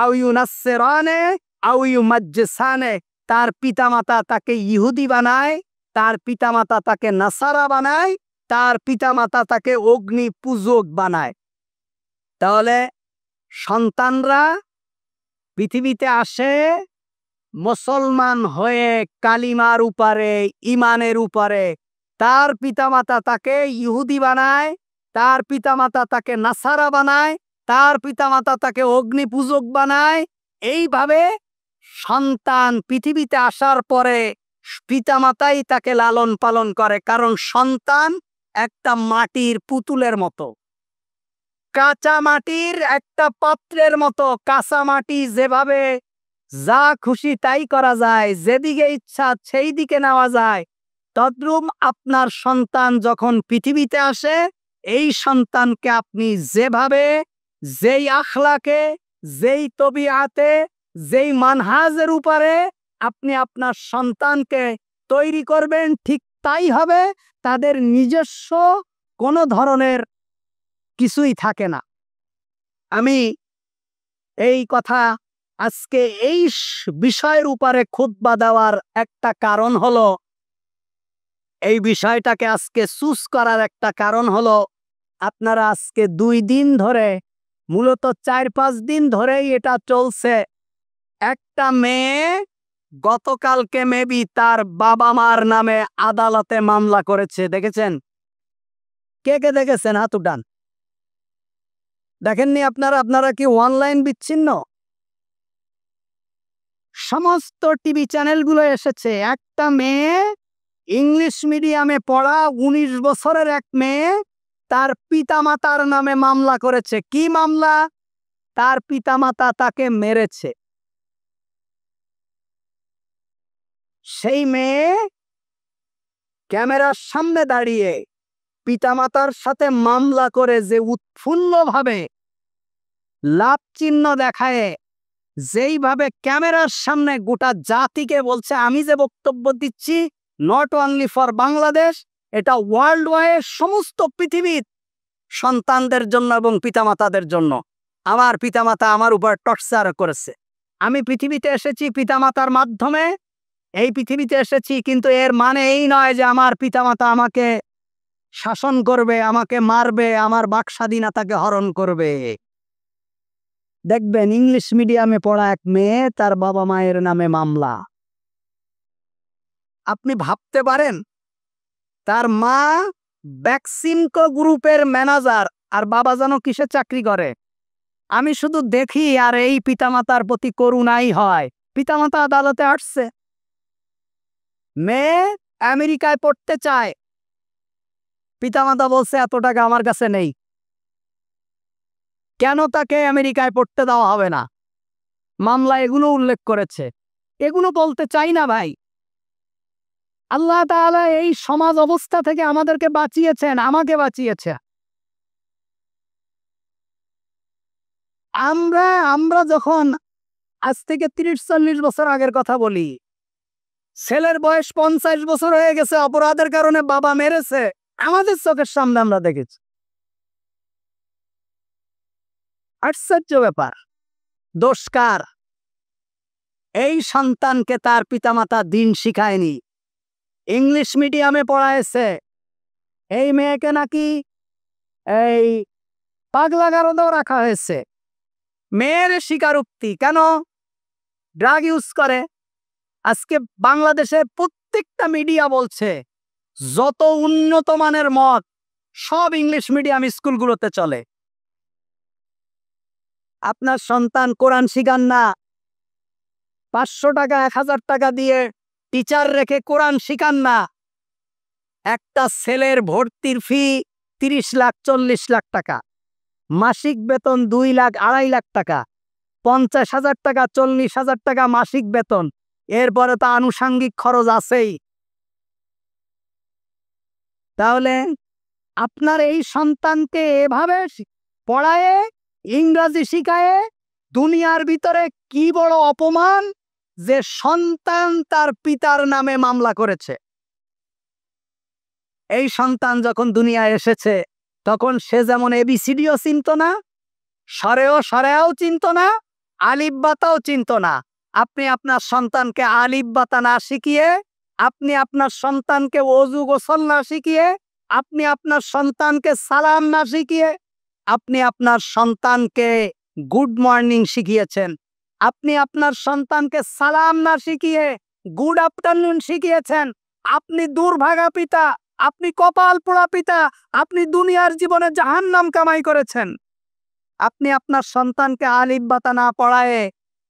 আও ইউনাসসিরানে আও ইউমাজ্জিসানে, তার পিতামাতা তাকে ইহুদি বানায়, তার পিতামাতা তাকে নাসারা বানায়, তার পিতামাতা তাকে অগ্নি পূজক বানায়। তাহলে সন্তানরা পৃথিবীতে আসে মুসলমান হয়ে কালিমার উপরে, ইমানের উপরে। তার পিতামাতা তাকে ইহুদি বানায়, তার পিতামাতা তাকে নাসারা বানায়, তার পিতামাতা তাকে অগ্নি পূজক বানায়। এইভাবে সন্তান পৃথিবীতে আসার পরে পিতামাতাই তাকে লালন পালন করে, কারণ সন্তান একটা মাটির পুতুলের মতো, কাঁচা মাটির একটা পাত্রের মতো। কাঁচা মাটি যেভাবে যা খুশি তাই করা যায়, যেদিকে ইচ্ছা সেই দিকে নেওয়া যায়, তদ্রূপ আপনার সন্তান যখন পৃথিবীতে আসে, এই সন্তানকে আপনি যেভাবে, যেই আখলাকে, যেই তবিআতে, যেই মানহাজের উপরে আপনি আপনার সন্তানকে তৈরি করবেন, ঠিক তাই হবে। তাদের নিজস্ব কোনো ধরনের কিছুই থাকে না। আমি এই কথা আজকে এই বিষয়ের উপরে খুতবা দেওয়ার একটা কারণ হলো, এই বিষয়টাকে আজকে চুজ করার একটা কারণ হলো, আপনারা আজকে 2 দিন ধরে, মূলত 4-5 দিন ধরেই এটা চলছে। একটা মেয়ে গতকালকে মেবি তার বাবা মার নামে আদালতে মামলা করেছে, দেখেছেন? কে কে দেখেছেন? হাত উঠান। দেখেননি আপনারা? আপনারা কি অনলাইন বিচ্ছিন্ন? সমস্ত টিভি চ্যানেলগুলো এসেছে। একটা মেয়ে, ইংলিশ মিডিয়ামে পড়া 19 বছরের এক মেয়ে, তার পিতামাতার নামে মামলা করেছে। কি মামলা? তার পিতামাতা তাকে মেরেছে। সেই মেয়ে ক্যামেরার সামনে দাঁড়িয়ে পিতামাতার সাথে মামলা করে যে উৎফুল্লভাবে লাভ চিহ্ন দেখায়, যেইভাবে ক্যামেরার সামনে গোটা জাতিকে বলছে, আমি যে বক্তব্য দিচ্ছি নট অনলি ফর বাংলাদেশ, এটা ওয়ার্ল্ড ওয়াইড, সমস্ত পৃথিবীর সন্তানদের জন্য এবং পিতামাতাদের জন্য। আমার পিতামাতা আমার উপর টর্চার করেছে। আমি পৃথিবীতে এসেছি পিতামাতার মাধ্যমে, এই পৃথিবীতে এসেছি, কিন্তু এর মানে এই নয় যে আমার পিতামাতা আমাকে শাসন করবে, আমাকে মারবে, আমার বাক স্বাধীনতাকে হরণ করবে। দেখবেন ইংলিশ মিডিয়ামে পড়া এক মেয়ে, তার বাবা মায়ের নামে মামলা। আপনি ভাবতে পারেন, তার মা ভ্যাকসিনকো গ্রুপের ম্যানেজার, আর বাবা যেন কিসে চাকরি করে। আমি শুধু দেখি আর এই পিতামাতার প্রতি করুণাই হয়। পিতামাতা আদালতে আসছে, মেয়ে আমেরিকায় পড়তে চায়, পিতামাতা বলছে এত টাকা আমার কাছে নেই। কেন তাকে আমেরিকায় পড়তে দেওয়া হবে না? মামলা এগুলো উল্লেখ করেছে। এগুলো বলতে চাই না ভাই। আল্লাহ তাআলা এই সমাজ অবস্থা থেকে আমাদেরকে বাঁচিয়েছেন, আমাকে বাঁচিয়েছে। আমরা যখন আজ থেকে 30-40 বছর আগের কথা বলি, ছেলের বয়স 50 বছর হয়ে গেছে, অপরাধের কারণে বাবা মেরেছে, আমাদের চোখের সামনে আমরা দেখেছি। আশ্চর্য ব্যাপার। দোষ কার? এই সন্তানকে তার পিতামাতা দিন শিখায়নি, ইংলিশ মিডিয়ামে পড়াইছে। এই মেয়েকে নাকি এই পাগলাগারদেও রাখা হয়েছে। মেয়ের স্বীকারোক্তি, কেন? ড্রাগ ইউজ করে। আজকে বাংলাদেশের প্রত্যেকটা মিডিয়া বলছে যত উন্নত মানের মত সব ইংলিশ মিডিয়াম স্কুলগুলোতে চলে। আপনার সন্তান কোরআন শিখান না, 500 টাকা 1000 টাকা দিয়ে টিচার রেখে কোরআন শিখান না। একটা ছেলের ভর্তির ফি 30 লাখ 40 লাখ টাকা, মাসিক বেতন 2 লাখ 2.5 লাখ টাকা, 50,000 টাকা 40,000 টাকা মাসিক বেতন, এরপরে তো আনুষঙ্গিক খরচ আছেই। তাহলে আপনার এই সন্তানকে এভাবে পড়ায়ে, ইংরাজি শিখায়ে, দুনিয়ার ভিতরে কি বড় অপমান যে সন্তান তার পিতার নামে মামলা করেছে। এই সন্তান যখন দুনিয়ায় এসেছে তখন সে যেমন ABCD ও চিনত না, সরেও সরেও চিনত না, আলিফ বাতাও চিনত না, আপনি আপনার সন্তানকে আলিফ বাতা না শিখিয়ে, আপনি আপনার সন্তানকে ওযু গোসল না শিখিয়ে, আপনি আপনার সন্তানকে সালাম না শিখিয়ে, আপনি আপনার সন্তানকে গুড মর্নিং শিখিয়েছেন। আপনি আপনার সন্তানকে সালাম না শিখিয়ে গুড আফটারনুন শিখিয়েছেন। আপনি দুর্ভাগা পিতা, আপনি কপাল পোড়া পিতা, আপনি দুনিয়ার জীবনে জাহান্নাম কামাই করেছেন। আপনি আপনার সন্তানকে আলিফ বাতা না পড়ায়ে,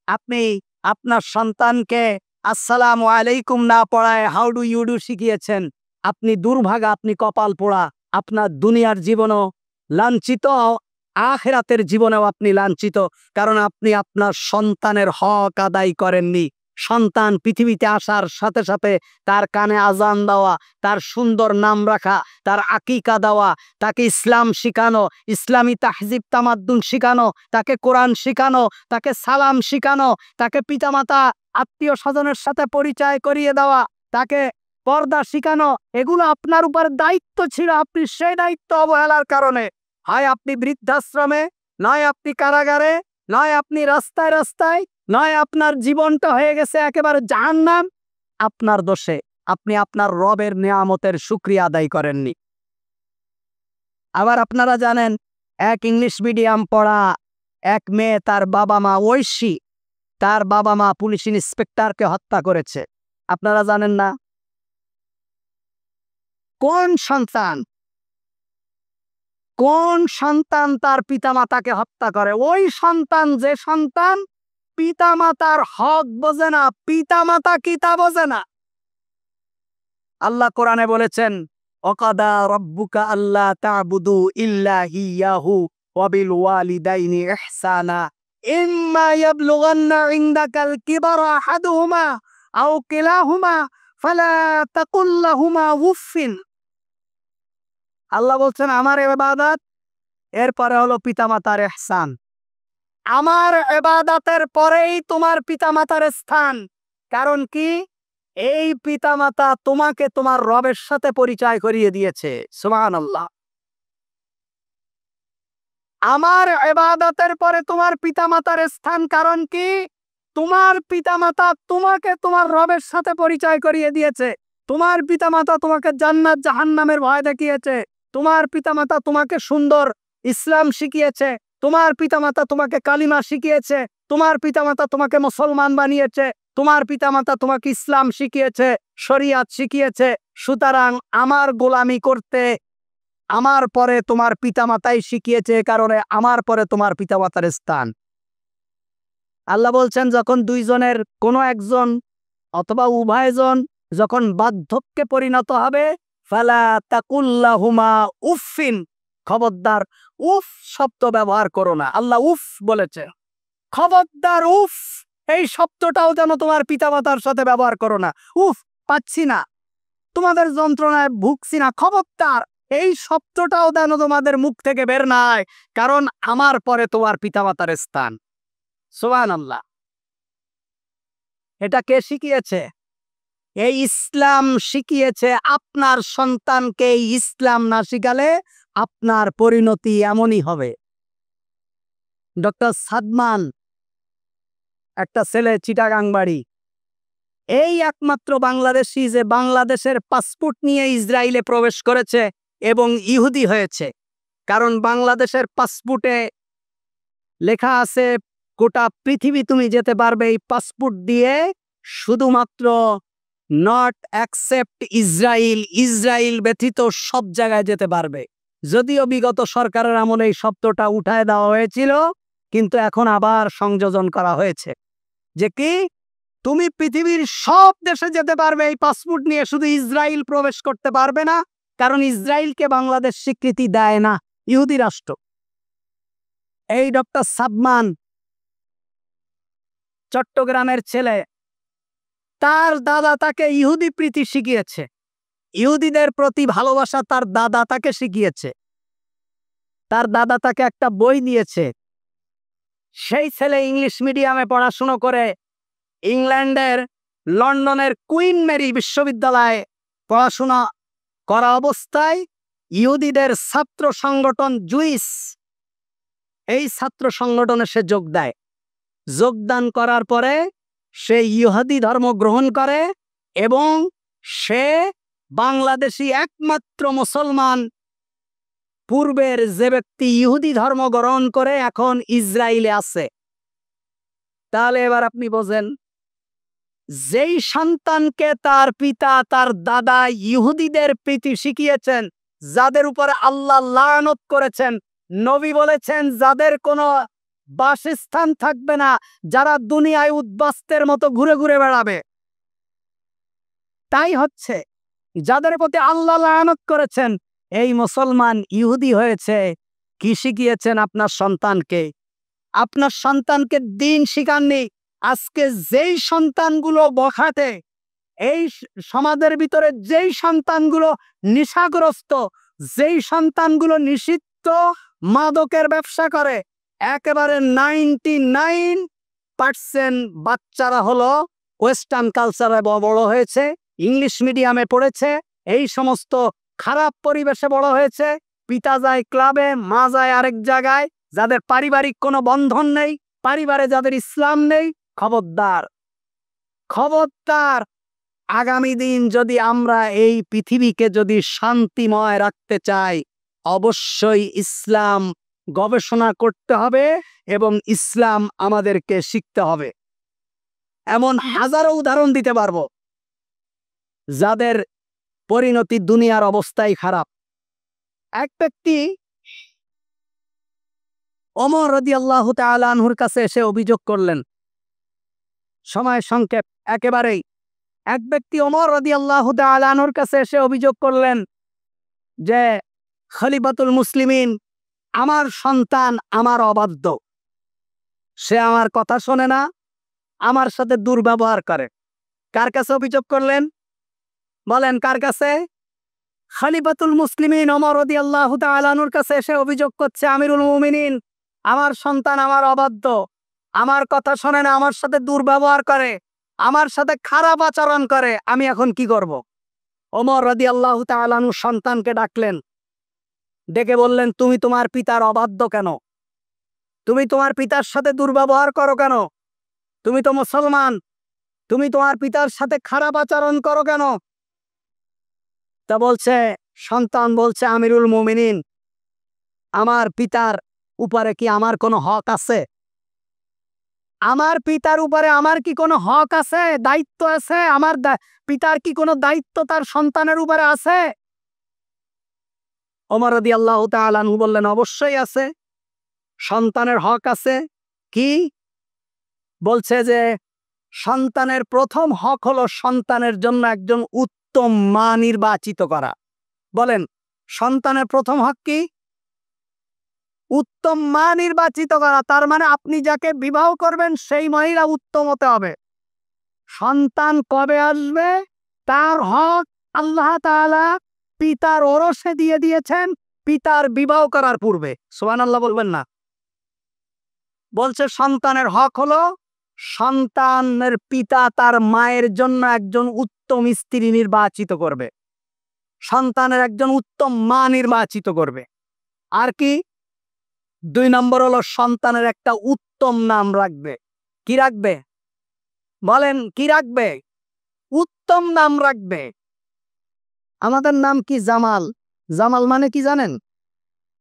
আপনি আপনার সন্তানকে আসসালামু আলাইকুম না পড়ায় হাউ ডু ইউ ডু শিখিয়েছেন। আপনি দুর্ভাগা, আপনি কপাল পোড়া। আপনার দুনিয়ার জীবনও লাঞ্ছিত, আখিরাতের জীবনেও আপনি লাঞ্ছিত, কারণ আপনি আপনার সন্তানের হক আদায় করেননি। সন্তান পৃথিবীতে আসার সাথে সাথে তার কানে আজান দেওয়া, তার সুন্দর নাম রাখা, তার আকিকা দেওয়া, তাকে ইসলাম শিখানো, ইসলামী তাহজিব তামাদ্দুন শিখানো, তাকে কোরআন শিখানো, তাকে সালাম শিখানো, তাকে পিতামাতা আত্মীয় স্বজনের সাথে পরিচয় করিয়ে দেওয়া, তাকে পর্দা শিখানো, এগুলো আপনার উপর দায়িত্ব ছিল। আপনি সেই দায়িত্ব অবহেলার কারণে হয় আপনি বৃদ্ধাশ্রমে, নয় আপনি কারাগারে, নয় আপনি রাস্তায় রাস্তায়, নয় আপনার জীবনটা হয়ে গেছে একেবারে জাহান্নাম। আপনার দোষে আপনি আপনার রবের নেয়ামতের শুকরিয়া আদায় করেননি। আবার আপনারা জানেন, এক ইংলিশ মিডিয়াম পড়া এক মেয়ে, তার বাবা মা ঐশী, তার বাবা মা পুলিশ ইন্সপেক্টরকে হত্যা করেছে। আপনারা জানেন না? কোন সন্তান তার পিতামাতাকে হত্যা করে? ওই সন্তান, যে সন্তান পিতামাতার হক বোঝে না, পিতামাতা কিতা বোঝে না। আল্লাহ কোরআনে বলেছেন, ওয়াকাদা রাব্বুকা আল্লা তা'বুদু ইল্লা ইয়্যাহু ওয়া বিল ওয়ালিদাইনি ইহসানা ইম্মা ইয়াবলুগান্না ইনদাকাল কিবারা আহাদুহুমা আও কিলাহুমা ফালা তাকুল লাহুমা উফিন। আল্লাহ বলছেন আমার ইবাদত, এরপরে হলো পিতামাতার ইহসান। আমার ইবাদতের পরেই তোমার পিতামাতার স্থান। কারণ কি? এই পিতামাতা তোমাকে তোমার রবের সাথে পরিচয় করিয়ে দিয়েছে। সুবহানাল্লাহ। আমার ইবাদতের পরে তোমার পিতামাতার স্থান। কারণ কি? তোমার পিতামাতা তোমাকে তোমার রবের সাথে পরিচয় করিয়ে দিয়েছে। তোমার পিতামাতা তোমাকে জান্নাত জাহান্নামের ভয় দেখিয়েছে। তোমার পিতামাতা তোমাকে সুন্দর ইসলাম শিখিয়েছে। তোমার পিতামাতা তোমাকে কালিমা শিখিয়েছে। তোমার পিতামাতা তোমাকে মুসলমান বানিয়েছে। তোমার পিতামাতা তোমাকে ইসলাম শিখিয়েছে, শরিয়াত শিখিয়েছে। সুতরাং আমার গোলামি করতে আমার পরে তোমার পিতামাতাই শিখিয়েছে, কারণে আমার পরে তোমার পিতামাতার স্থান। আল্লাহ বলছেন, যখন দুইজনের কোনো একজন অথবা উভয়জন যখন বার্ধক্যে পরিণত হবে, ফালা তাকুল্লাহুমা উফিন, খবরদার উফ শব্দ ব্যবহার করো না। আল্লাহ উফ বলেছে, খবরদার উফ এই শব্দটাও যেন তোমার পিতামাতার সাথে ব্যবহার করো না। উফ পাচ্ছি না, তোমাদের যন্ত্রণায় ভুগছি না, খবরদার এই শব্দটাও যেন তোমাদের মুখ থেকে বের নাই, কারণ আমার পরে তোমার পিতামাতার স্থান। সুবহানাল্লাহ। এটা কে শিখিয়েছে? এই ইসলাম শিখিয়েছে। আপনার সন্তানকে ইসলাম না শিখালে আপনার পরিণতি এমনই হবে। ডক্টর সাদমান, একটা ছেলে, চিটাগাং বাড়ি, এই একমাত্র বাংলাদেশি যে বাংলাদেশের পাসপোর্ট নিয়ে ইসরায়েলে প্রবেশ করেছে এবং ইহুদি হয়েছে। কারণ বাংলাদেশের পাসপোর্টে লেখা আছে, গোটা পৃথিবী তুমি যেতে পারবে এই পাসপোর্ট দিয়ে, শুধুমাত্র নট অ্যাকসেপ্ট ইসরায়েল, ইসরায়েল ব্যতীত সব জায়গায় যেতে পারবে। যদিও বিগত সরকারের আমলে এই শব্দটা উঠায় দেওয়া হয়েছিল, কিন্তু এখন আবার সংযোজন করা হয়েছে যে কি, তুমি পৃথিবীর সব দেশে যেতে পারবে এই পাসপোর্ট নিয়ে, শুধু ইসরায়েল প্রবেশ করতে পারবে না, কারণ ইসরায়েলকে বাংলাদেশ স্বীকৃতি দেয় না, ইহুদি রাষ্ট্র। এই ডক্টর সাদমান চট্টগ্রামের ছেলে, তার দাদা তাকে ইহুদি প্রীতি শিখিয়েছে, ইহুদিদের প্রতি ভালোবাসা তার দাদা তাকে শিখিয়েছে। তার দাদা তাকে একটা বই দিয়েছে। সেই ছেলে ইংলিশ মিডিয়ামে পড়াশুনো করে ইংল্যান্ডের লন্ডনের কুইন মেরি বিশ্ববিদ্যালয়ে পড়াশোনা করা অবস্থায় ইহুদিদের ছাত্র সংগঠন জুইস, এই ছাত্র সংগঠনে সে যোগ দেয়। যোগদান করার পরে সে ইহুদি ধর্ম গ্রহণ করে এবং সে বাংলাদেশি একমাত্র মুসলমান পূর্বের যে ব্যক্তি ইহুদি ধর্ম গ্রহণ করে এখন ইসরায়েলে আছে। তাহলে এবার আপনি বোঝেন, যেই সন্তানকে তার পিতা তার দাদা ইহুদিদের প্রীতি শিখিয়েছেন, যাদের উপরে আল্লাহ লানত করেছেন, নবী বলেছেন যাদের কোনো বাসস্থান থাকবে না, যারা দুনিয়ায় উদ্বাস্তের মতো ঘুরে ঘুরে বেড়াবে, তাই হচ্ছে যাদের প্রতি আল্লাহ লানত করেছেন, এই মুসলমান ইহুদি হয়েছে। কি শিখিয়েছেন আপনার সন্তানকে? আপনার সন্তানকে দিন শিখাননি। আজকে যেই সন্তানগুলো বখাটে, এই সমাজের ভিতরে যেই সন্তানগুলো নেশাগ্রস্ত, যেই সন্তানগুলো নিষিদ্ধ মাদকের ব্যবসা করে, একেবারে 99% বাচ্চারা হলো ওয়েস্টার্ন কালচারে বড় হয়েছে, ইংলিশ মিডিয়ামে পড়েছে, এই সমস্ত খারাপ পরিবেশে বড় হয়েছে। পিতা যায় ক্লাবে, মা যায় আরেক জায়গায়, যাদের পারিবারিক কোনো বন্ধন নেই, পরিবারে যাদের ইসলাম নেই। খবরদার, খবরদার, আগামী দিন যদি আমরা এই পৃথিবীকে যদি শান্তিময় রাখতে চাই, অবশ্যই ইসলাম গবেষণা করতে হবে এবং ইসলাম আমাদেরকে শিখতে হবে। এমন হাজারো উদাহরণ দিতে পারবো যাদের পরিণতি দুনিয়ার অবস্থাই খারাপ। এক ব্যক্তি ওমর রাদিয়াল্লাহু তাআলা আনহুর কাছে এসে অভিযোগ করলেন, সময় সংক্ষেপ একেবারেই। এক ব্যক্তি ওমর রাদিয়াল্লাহু তাআলা আনহুর কাছে এসে অভিযোগ করলেন যে খলিফাতুল মুসলিমিন, আমার সন্তান আমার অবাধ্য, সে আমার কথা শোনে না, আমার সাথে দুর্ব্যবহার করে। কার কাছে অভিযোগ করলেন? বলেন কার কাছে? খলিফাতুল মুসলিমিন ওমর রাদিয়াল্লাহু তাআলা আনহুর কাছে এসে অভিযোগ করছে, আমিরুল মুমিনিন, আমার সন্তান আমার অবাধ্য, আমার কথা শোনে না, আমার সাথে দুর্ব্যবহার করে, আমার সাথে খারাপ আচরণ করে, আমি এখন কি করব? ওমর রাদিয়াল্লাহু তাআলা আনহু সন্তানকে ডাকলেন, ডেকে বললেন, তুমি তোমার পিতার অবাধ্য কেন? তুমি তোমার পিতার সাথে দুর্ব্যবহার করো কেন? তুমি তো মুসলমান, তুমি তোমার পিতার সাথে খারাপ আচরণ করো কেন? তা বলছে, সন্তান বলছে, আমিরুল মুমিনিন, আমার পিতার উপরে কি আমার কোনো হক আছে? আমার পিতার উপরে আমার কি কোনো হক আছে, দায়িত্ব আছে? আমার পিতার কি কোনো দায়িত্ব তার সন্তানের উপরে আছে? ওমর রাদিয়াল্লাহু তাআলা আনহু বললেন, অবশ্যই আছে, সন্তানের হক আছে। কি? বলছে যে সন্তানের প্রথম হক হলো সন্তানের জন্য একজন উত্তম মা নির্বাচিত করা। বলেন, সন্তানের প্রথম হক কি? উত্তম মা নির্বাচিত করা। তার মানে আপনি যাকে বিবাহ করবেন সেই মহিলা উত্তম হতে হবে। সন্তান কবে আসবে তার হক আল্লাহ তাআলা পিতার ওরসে দিয়ে দিয়েছেন, পিতার বিবাহ করার পূর্বে। সুবহানাল্লাহ বলবেন না? বলছে সন্তানের হক হলো সন্তানের পিতা তার মায়ের জন্য একজন উত্তম স্ত্রী নির্বাচিত করবে, সন্তানের একজন উত্তম মা নির্বাচিত করবে। আর কি? 2 নম্বর হলো সন্তানের একটা উত্তম নাম রাখবে। কি রাখবে? বলেন কি রাখবে? উত্তম নাম রাখবে। আমাদের নাম কি? জামাল। জামাল মানে কি জানেন?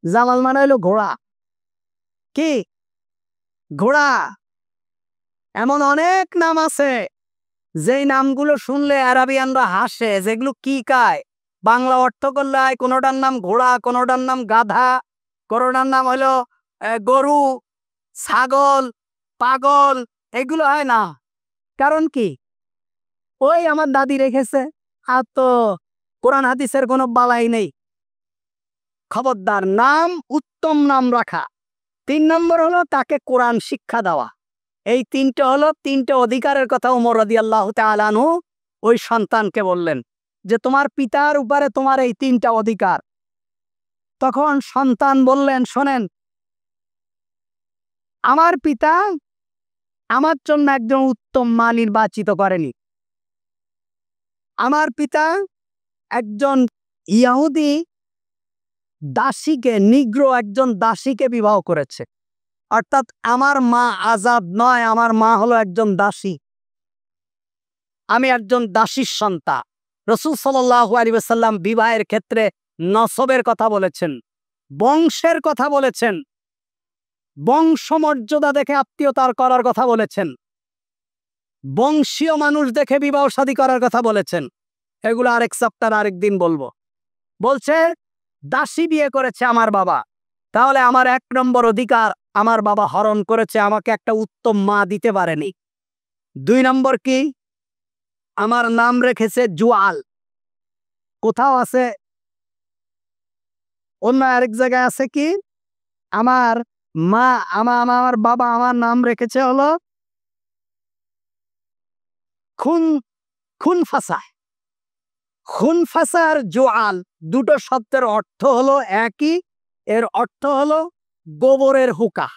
জামাল মানে হলো ঘোড়া। কি? ঘোড়া। এমন অনেক নাম আছে যেই নামগুলো শুনলে আরাবিয়ানরা হাসে, যেগুলো কি কায়, বাংলা অর্থ করলে হয় কোনোটার নাম ঘোড়া, কোনোটার নাম গাধা, কোনোটার নাম হলো গরু, ছাগল, পাগল, এগুলো হয় না। কারণ কি? ওই আমার দাদি রেখেছে, আর তো কোরআন হাদিসের কোনো বালাই নেই। খবরদার, নাম উত্তম নাম রাখা। 3 নম্বর হলো তাকে কোরআন শিক্ষা দেওয়া। এই 3টে হলো 3টে অধিকারের কথা ওমর রাদিয়াল্লাহু তাআলা আনহু ওই সন্তানকে বললেন যে তোমার পিতার উপরে তোমার এই 3টা অধিকার। তখন সন্তান বললেন, শোনেন, আমার পিতা আমার জন্য একজন উত্তম মা নির্বাচিত করেনি। আমার পিতা একজন ইহুদি দাসীকে, নিগ্রো একজন দাসীকে বিবাহ করেছে। অর্থাৎ আমার মা আজাদ নয়, আমার মা হলো একজন দাসী। আমি একজন দাসীর সন্তান। রাসূল সাল্লাল্লাহু আলাইহি ওয়াসাল্লাম বিবাহের ক্ষেত্রে নসবের কথা বলেছেন, বংশের কথা বলেছেন, বংশমর্যাদা দেখে আত্মীয়তার করার কথা বলেছেন, বংশীয় মানুষ দেখে বিবাহ শাদী করার কথা বলেছেন। এগুলো আরেক সপ্তাহ আরেকদিন বলবো। বলছে দাসী বিয়ে করেছে আমার বাবা, তাহলে আমার 1 নম্বর অধিকার আমার বাবা হরণ করেছে, আমাকে একটা উত্তম মা দিতে পারেনি। 2 নম্বর কি, আমার নাম রেখেছে জুয়াল। কোথাও আছে, অন্য আরেক জায়গায় আছে কি, আমার মা আমার বাবা আমার নাম রেখেছে হলো খুন খুনফাসা। খুনফাসা আর জোয়াল দুটো শব্দের অর্থ হলো একই। এর অর্থ হলো গোবরের হুকা।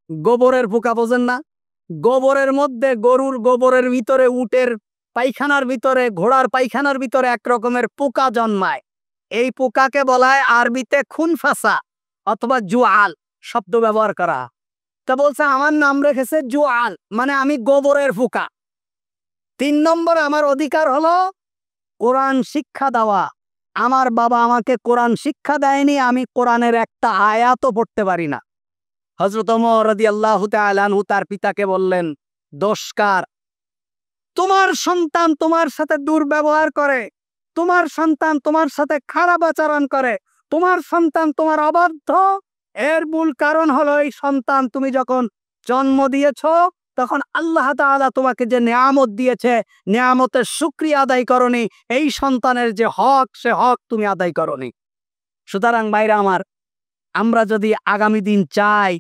গোবরের হুকা বোঝেন না? গোবরের মধ্যে, গরুর গোবরের ভিতরে, উটের পায়খানার ভিতরে, ঘোড়ার পায়খানার ভিতরে এক রকমের পোকা জন্মায়। এই পোকাকে বলা হয় আরবিতে খুনফাসা অথবা জুয়াল শব্দ ব্যবহার করা। তা বলছে আমার নাম রেখেছে জুয়াল, মানে আমি গোবরের পোকা। 3 নম্বর আমার অধিকার হলো কোরআন শিক্ষা দেওয়া। আমার বাবা আমাকে কোরআন শিক্ষা দেয়নি, আমি কোরআনের একটা আয়াতও পড়তে পারি না। হযরত ওমর রাদিয়াল্লাহু তাআলা আনহু তার পিতাকে বললেন, দোষ কার? তোমার সন্তান তোমার সাথে দুর্ব্যবহার করে, তোমার সন্তান তোমার সাথে খারাপ আচরণ করে, তোমার সন্তান তোমার অবাধ্য। এর মূল কারণ হলো এই সন্তান তুমি যখন জন্ম দিয়েছো তখন আল্লাহ তাআলা তোমাকে যে নিয়ামত দিয়েছে, নিয়ামতের শুকরিয়া আদায় করনি। এই সন্তানের যে হক, সে হক তুমি আদায় করনি। সুতরাং ভাইরা আমার, আমরা যদি আগামী দিন চাই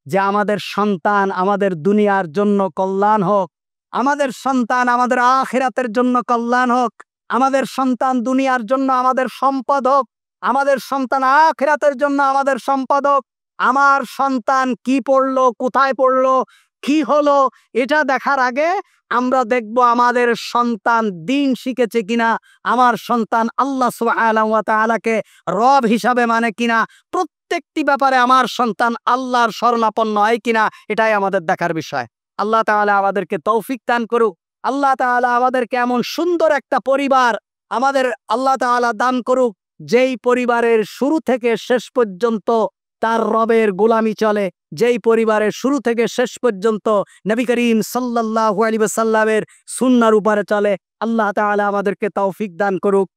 যে আমাদের সন্তান আমাদের দুনিয়ার জন্য কল্যাণ হোক, আমাদের সন্তান আমাদের আখিরাতের জন্য কল্যাণ হোক, আমাদের সন্তান দুনিয়ার জন্য আমাদের সম্পদ হোক, আমাদের সন্তান আখিরাতের জন্য আমাদের সম্পদ হোক, আমার সন্তান কি পড়লো, কোথায় পড়লো, কি হলো, এটা দেখার আগে আমরা দেখব আমাদের সন্তান দিন শিখেছে কিনা, আমার সন্তান আল্লাহ সুবহানাহু ওয়া তাআলাকে রব হিসাবে মানে কিনা, প্রত্যেকটি ব্যাপারে আমার সন্তান আল্লাহর শরণাপন্ন হয় কিনা, এটাই আমাদের দেখার বিষয়। আল্লাহ তাআলা আমাদেরকে তৌফিক দান করুক। আল্লাহ তাআলা আমাদেরকে এমন সুন্দর একটা পরিবার আমাদের আল্লাহ তাআলা দান করুক, যেই পরিবারের শুরু থেকে শেষ পর্যন্ত তার রবের গোলামি চলে, যেই পরিবারের শুরু থেকে শেষ পর্যন্ত নবী করিম সাল্লাল্লাহু আলাইহি ওয়াসাল্লামের সুন্নাহর উপরে চলে। আল্লাহ তাআলা আমাদেরকে তৌফিক দান করুক।